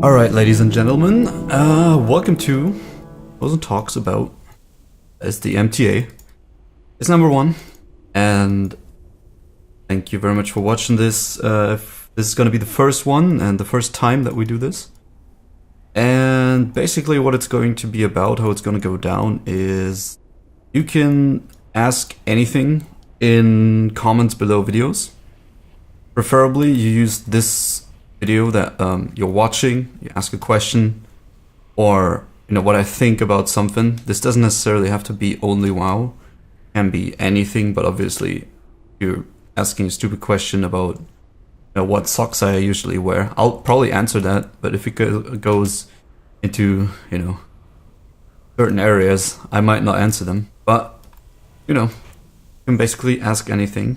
Alright, ladies and gentlemen, welcome to Frozen Talks about as the MTA. It's number 1, and thank you very much for watching this. This is going to be the first one and the first time that we do this. And basically what it's going to be about, how it's going to go down, is you can ask anything in comments below videos. Preferably you use this video that you're watching, you ask a question, or what I think about something. This doesn't necessarily have to be only WoW, it can be anything, but obviously you're asking a stupid question about what socks I usually wear. I'll probably answer that, but if it goes into certain areas, I might not answer them. But you can basically ask anything,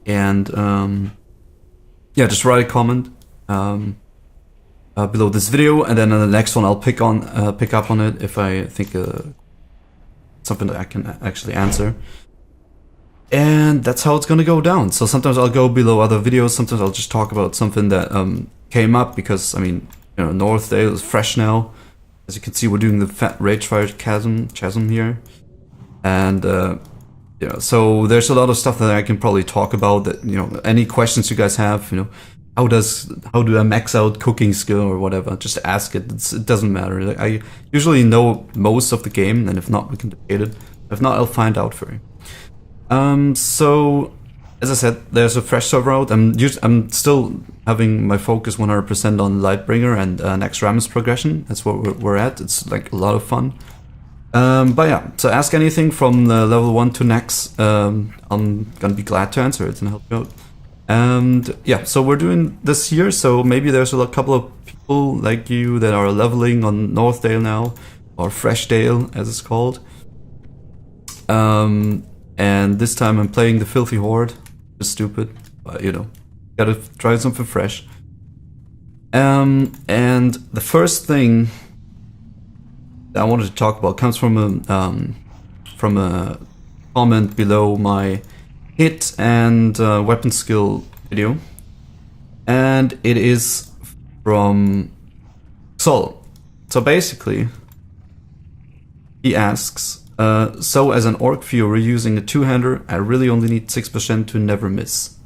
and yeah, just write a comment below this video, and then in the next one I'll pick up on it if I think something that I can actually answer. And that's how it's gonna go down. So sometimes I'll go below other videos, sometimes I'll just talk about something that came up, because Northdale is fresh now. As you can see, we're doing the fat Ragefire chasm here, and so there's a lot of stuff that I can probably talk about. That any questions you guys have, how do I max out cooking skill or whatever, just ask it. It doesn't matter. I usually know most of the game, and if not, we can debate it. If not, I'll find out for you. So as I said, there's a fresh server out. I'm still having my focus 100% on Lightbringer and next Rammus progression. That's what we're at. It's like a lot of fun. But yeah, so ask anything from level 1 to next. I'm gonna be glad to answer it and help you out. And yeah, so we're doing this here, so maybe there's a couple of people like you that are leveling on Northdale now, or Freshdale as it's called. And this time I'm playing the Filthy Horde. Just stupid, but gotta try something fresh. And the first thing that I wanted to talk about comes from a comment below my hit and weapon skill video, and it is from Sol. So basically, he asks, so as an Orc Fury using a two-hander, I really only need 6% to never miss.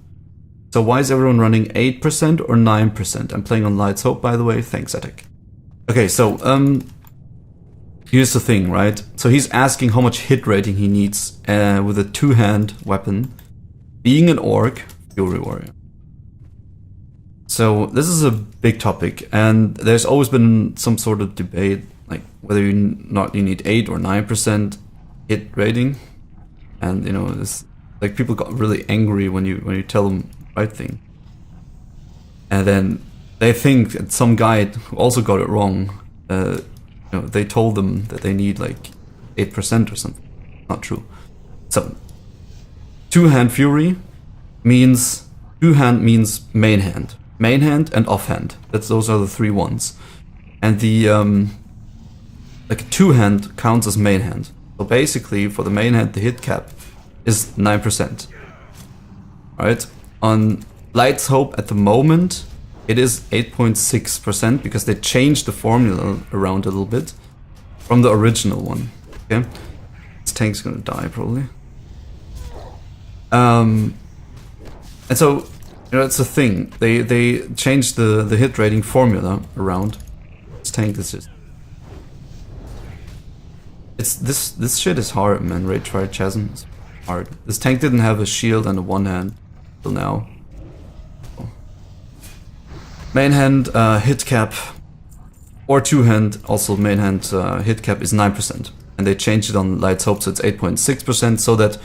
So why is everyone running 8% or 9%? I'm playing on Light's Hope, by the way. Thanks, Etic. Okay, so here's the thing, right? So he's asking how much hit rating he needs with a two-hand weapon, being an Orc Fury Warrior. So this is a big topic, and there's always been some sort of debate, like whether you need 8 or 9% hit rating, and this, like, people got really angry when you tell them the right thing, and then they think that some guy who also got it wrong. They told them that they need like 8% or something. Not true. So, two-hand Fury means main hand. Main hand and offhand. Those are the 3 ones. And the like two-hand counts as main hand. So basically, for the main hand, the hit cap is 9%. Right? On Light's Hope at the moment, it is 8.6% because they changed the formula around a little bit from the original one. Okay, this tank's gonna die probably. And so it's a thing. They changed the hit rating formula around. This tank is just this shit is hard, man. Ragefire Chasm is hard. This tank didn't have a shield and a one hand till now. Main hand hit cap, or two hand, also main hand hit cap is 9%. And they changed it on Light's Hope, so it's 8.6%, so that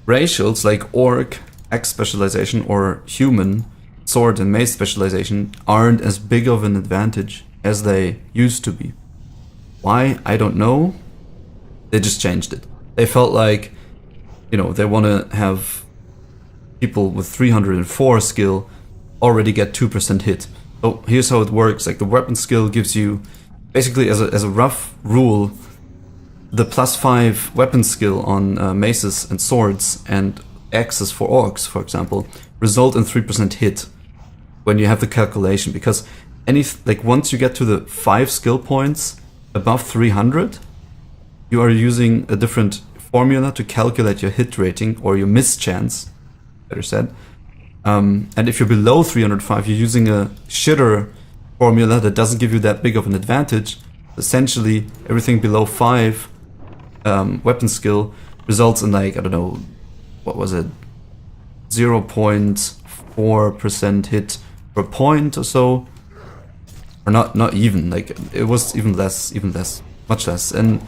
racials like Orc, X specialization, or Human, Sword and Mace specialization aren't as big of an advantage as they used to be. Why? I don't know. They just changed it. They felt like, they want to have people with 304 skill already get 2% hit. So here's how it works. Like, the weapon skill gives you, basically as a rough rule, the +5 weapon skill on maces and swords and axes for orcs, for example, result in 3% hit when you have the calculation, because once you get to the 5 skill points above 300, you are using a different formula to calculate your hit rating, or your miss chance, better said. And if you're below 305, you're using a shitter formula that doesn't give you that big of an advantage. Essentially, everything below 5 weapon skill results in, like, I don't know, what was it, 0.4% hit per point or so, or not even, like, it was even less, much less. And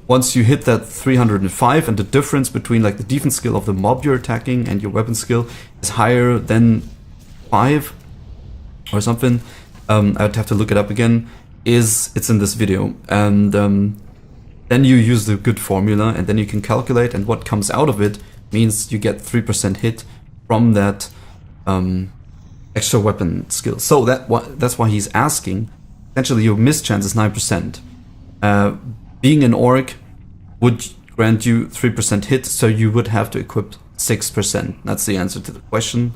once you hit that 305, and the difference between, like, the defense skill of the mob you're attacking and your weapon skill is higher than 5 or something, I'd have to look it up again, it's in this video. And then you use the good formula, and then you can calculate, and what comes out of it means you get 3% hit from that extra weapon skill. So that's why he's asking. Essentially, your miss chance is 9%. Being an orc would grant you 3% hit, so you would have to equip 6%. That's the answer to the question.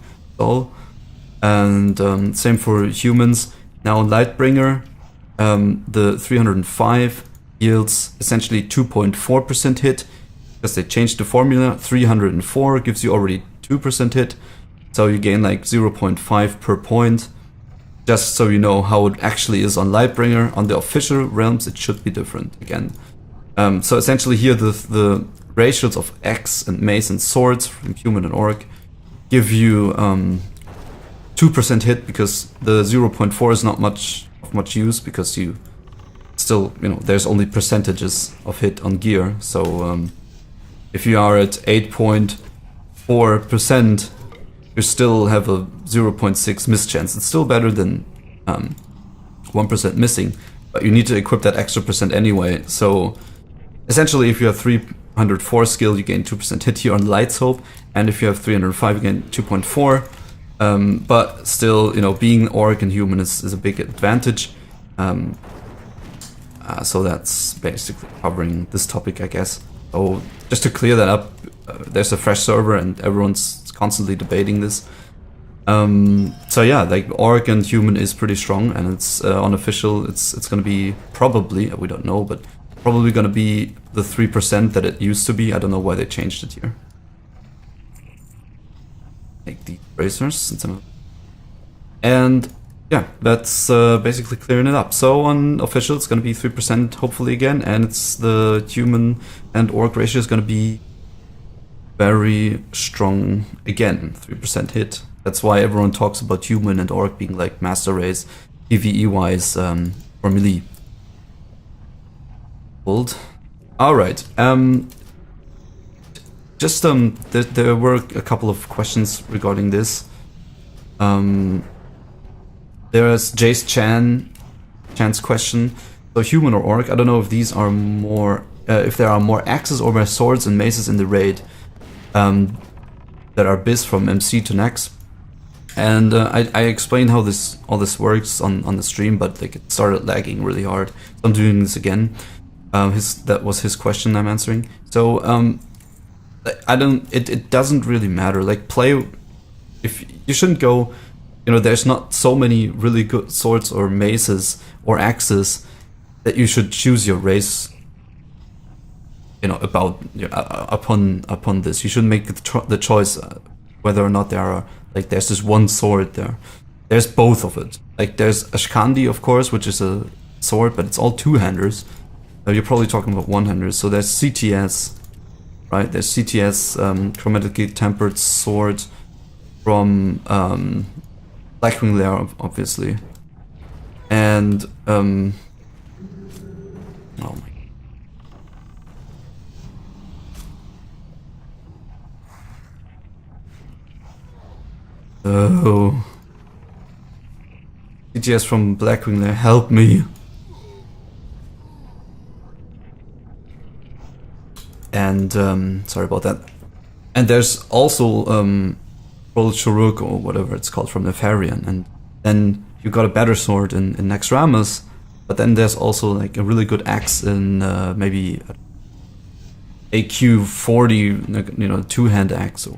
And same for humans. Now in Lightbringer, the 305 yields essentially 2.4% hit, because they changed the formula. 304 gives you already 2% hit, so you gain like 0.5 per point. Just so you know how it actually is on Lightbringer. On the official realms, it should be different again. So essentially here the ratios of axe and mace and swords from human and orc give you 2% hit, because the 0.4 is not much use, because you still, there's only percentages of hit on gear. So if you are at 8.4%, you still have a 0.6 miss chance. It's still better than 1% missing, but you need to equip that extra percent anyway. So essentially, if you have 304 skill, you gain 2% hit here on Light's Hope, and if you have 305, you gain 2.4. But still, being orc and human is a big advantage. So that's basically covering this topic, I guess. So just to clear that up, there's a fresh server and everyone's constantly debating this. So yeah, like orc and human is pretty strong, and it's unofficial. It's gonna be probably, we don't know, but probably gonna be the 3% that it used to be. I don't know why they changed it here. Take the bracers and yeah, that's basically clearing it up. So on official, it's gonna be 3% hopefully again, and it's the human and orc ratio is gonna be very strong again, 3% hit. That's why everyone talks about human and orc being like master race, PvE wise, for melee. Old. All right. Just there were a couple of questions regarding this. There's Jace Chan's question. So human or orc? I don't know if these are more, if there are more axes or more swords and maces in the raid that are biz from MC to Nex. And I explained how all this works on the stream, but like it started lagging really hard. So I'm doing this again. That was his question I'm answering. So it doesn't really matter. Like if you shouldn't go, there's not so many really good swords or maces or axes that you should choose your race. Upon this, you should make the choice whether or not there are, like, there's this one sword there. There's both of it. Like there's Ashkandi, of course, which is a sword, but it's all two-handers. You're probably talking about one-handers. So there's CTS, right? There's CTS, chromatically tempered sword from Blackwing Lair, obviously. And oh my. Oh. CTS from Blackwing Lair, help me. And sorry about that. And there's also Roll Shuruk or whatever it's called from Nefarian, and then you got a better sword in Naxxramas, But then there's also like a really good axe in maybe AQ40, you know, two-hand axe.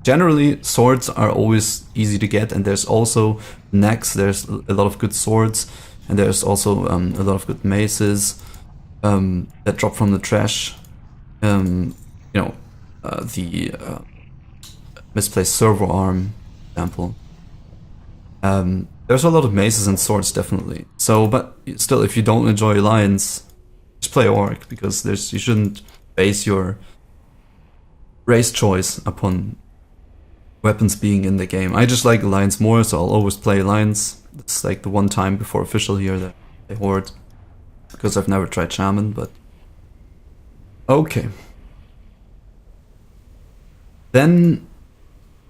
Generally, swords are always easy to get, and there's also next. There's a lot of good swords, and there's also a lot of good maces that drop from the trash. You know, the misplaced servo arm example. There's a lot of maces and swords, definitely. So, but still, if you don't enjoy alliance, just play orc, because you shouldn't base your race choice upon weapons being in the game. I just like alliance more, so I'll always play alliance. It's like the one time before official here that I horde, because I've never tried shaman. But okay. Then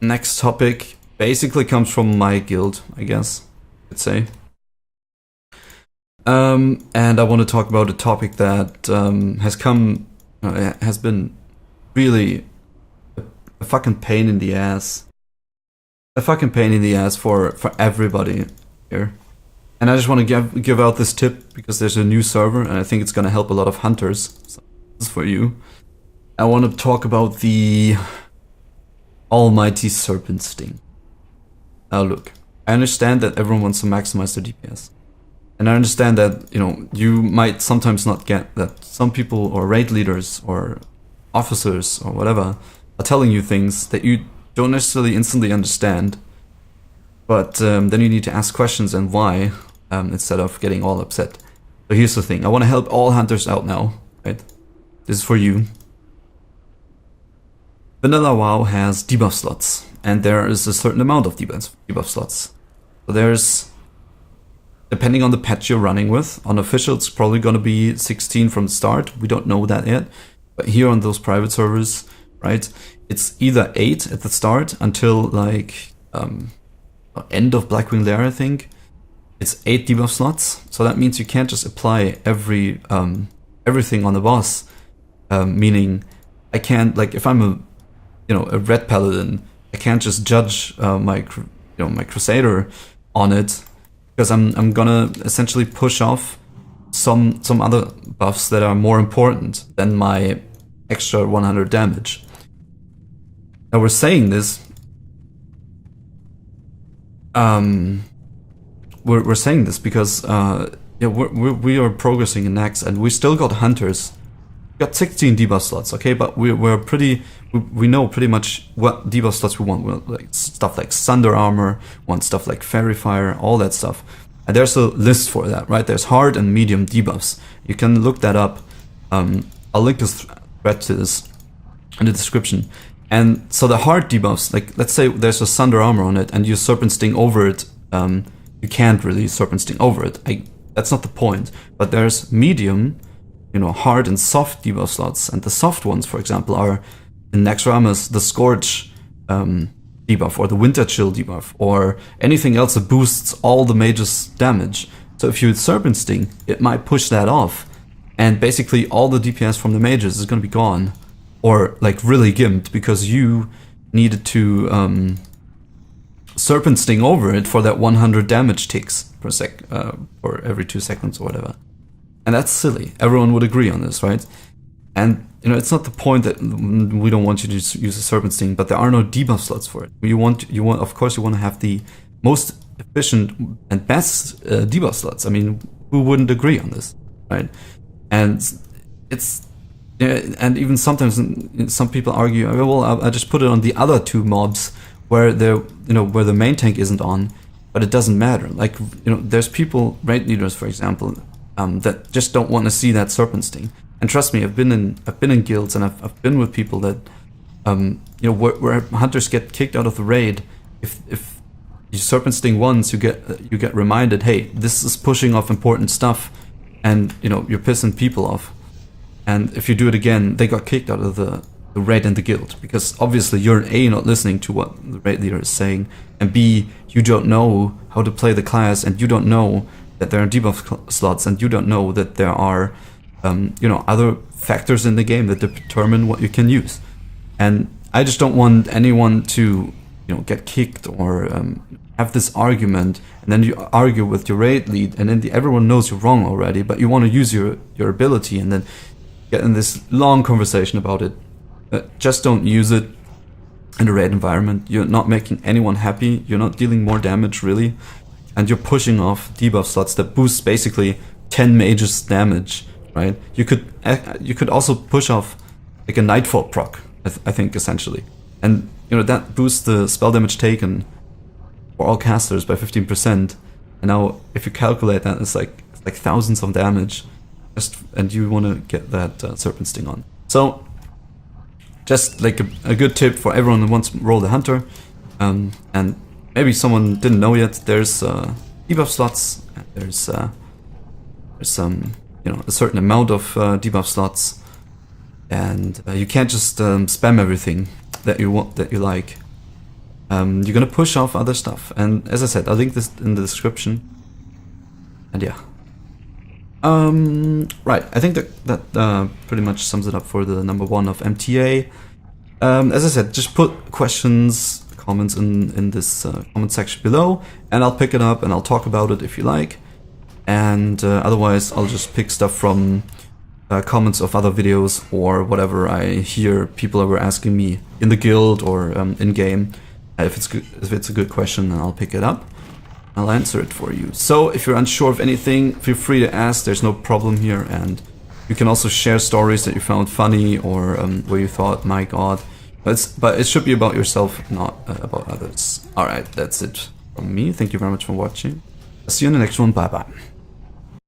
next topic basically comes from my guild, I guess you could say. And I want to talk about a topic that has been really a fucking pain in the ass. A fucking pain in the ass for everybody here. And I just want to give out this tip because there's a new server and I think it's gonna help a lot of hunters. So this is for you. I want to talk about the almighty Serpent sting. Now look, I understand that everyone wants to maximize their DPS. And I understand that, you know, you might sometimes not get that some people or raid leaders or officers or whatever are telling you things that you don't necessarily instantly understand. But then you need to ask questions and why instead of getting all upset. So here's the thing. I want to help all hunters out now, right? This is for you. Vanilla WoW has debuff slots, and there is a certain amount of debuff slots. So there's, depending on the patch you're running with, on official it's probably going to be 16 from the start. We don't know that yet. But here on those private servers, right, it's either 8 at the start until like end of Blackwing Lair, I think. It's 8 debuff slots. So that means you can't just apply everything on the boss. Meaning, I can't, like, if I'm a red paladin, I can't just judge my crusader on it, because I'm gonna essentially push off some other buffs that are more important than my extra 100 damage. Now we're saying this. We're saying this because we are progressing in Nax, and we still got hunters. We got 16 debuff slots, okay, but we know pretty much what debuff slots we want. We want like stuff like Sunder Armor, want stuff like Fairy Fire, all that stuff. And there's a list for that, right? There's hard and medium debuffs. You can look that up. I'll link this thread to this in the description. And so the hard debuffs, like let's say there's a Sunder Armor on it and you Serpent Sting over it, you can't really Serpent Sting over it. That's not the point. But there's medium, hard and soft debuff slots. And the soft ones, for example, are in Naxxramas, the Scorch debuff, or the Winter Chill debuff, or anything else that boosts all the mages' damage. So if you Serpent Sting, it might push that off. And basically all the DPS from the mages is going to be gone. Or like really gimped, because you needed to Serpent Sting over it for that 100 damage ticks per sec, or every 2 seconds or whatever. And that's silly. Everyone would agree on this, right? And it's not the point that we don't want you to use a Serpent Sting, but there are no debuff slots for it. Of course, you want to have the most efficient and best debuff slots. I mean, who wouldn't agree on this, right? And and even sometimes some people argue, well, I just put it on the other 2 mobs where where the main tank isn't on, but it doesn't matter. Like there's people, raid leaders, for example, that just don't want to see that Serpent Sting. And trust me, I've been in guilds, and I've been with people that where hunters get kicked out of the raid. If you Serpent Sting once, you get reminded, hey, this is pushing off important stuff, and you're pissing people off. And if you do it again, they got kicked out of the raid and the guild, because obviously you're A, not listening to what the raid leader is saying, and B, you don't know how to play the class, and you don't know that there are debuff slots, and you don't know that there are other factors in the game that determine what you can use. And I just don't want anyone to get kicked or have this argument, and then you argue with your raid lead, and then everyone knows you're wrong already, but you want to use your ability, and then get in this long conversation about it. Just don't use it in a raid environment. You're not making anyone happy, you're not dealing more damage really, and you're pushing off debuff slots that boost basically 10 mages damage, right? You could also push off like a Nightfall proc, I think essentially. And you know, that boosts the spell damage taken for all casters by 15%. And now if you calculate that, it's like thousands of damage. And you want to get that Serpent Sting on. So just like a good tip for everyone who wants to roll the Hunter. And maybe someone didn't know yet, there's debuff slots. There's some, you know, a certain amount of debuff slots. And you can't just spam everything that you want, that you like. You're gonna push off other stuff, and as I said, I'll link this in the description. And yeah, right. I think that pretty much sums it up for the number 1 of MTA. As I said, just put questions, comments in this comment section below, and I'll pick it up and I'll talk about it if you like. And otherwise, I'll just pick stuff from comments of other videos or whatever I hear people were asking me in the guild or in game. If it's a good question, then I'll pick it up. I'll answer it for you. So if you're unsure of anything, feel free to ask. There's no problem here, and you can also share stories that you found funny or where you thought, my god. But it should be about yourself, not about others. All right, that's it from me. Thank you very much for watching. I'll see you in the next one. Bye bye.